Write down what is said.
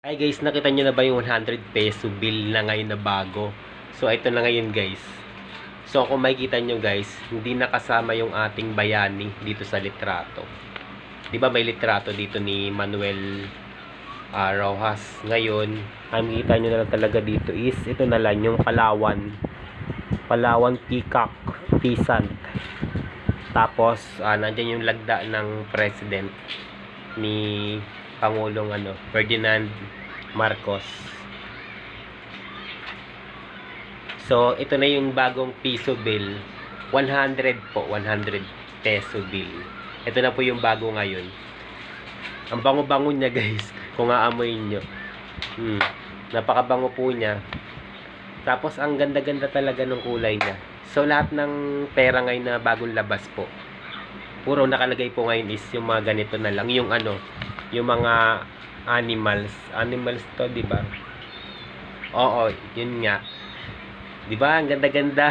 Ay guys, nakita nyo na ba yung 100 peso bill na ngayon na bago? So ito na ngayon guys. So kung makikita nyo guys, hindi nakasama yung ating bayani dito sa litrato. 'Di ba may litrato dito ni Manuel Rojas. Ngayon, ang makikita nyo na lang talaga dito is ito na lang yung Palawan. Palawan Peacock Peasant. Tapos nandiyan yung lagda ng president ni Pangulong Ferdinand Marcos. So ito na yung bagong piso bill, 100 po, 100 peso bill. Ito na po yung bago ngayon. Ang bango-bango niya guys, kung aamoy nyo. Napakabango po niya. Tapos ang ganda-ganda talaga ng kulay niya. So lahat ng pera ngayon na bagong labas po, puro nakalagay po ngayon is yung mga ganito na lang, yung yung mga animals to, di ba? Oo, yun nga. Di ba? Ang ganda-ganda.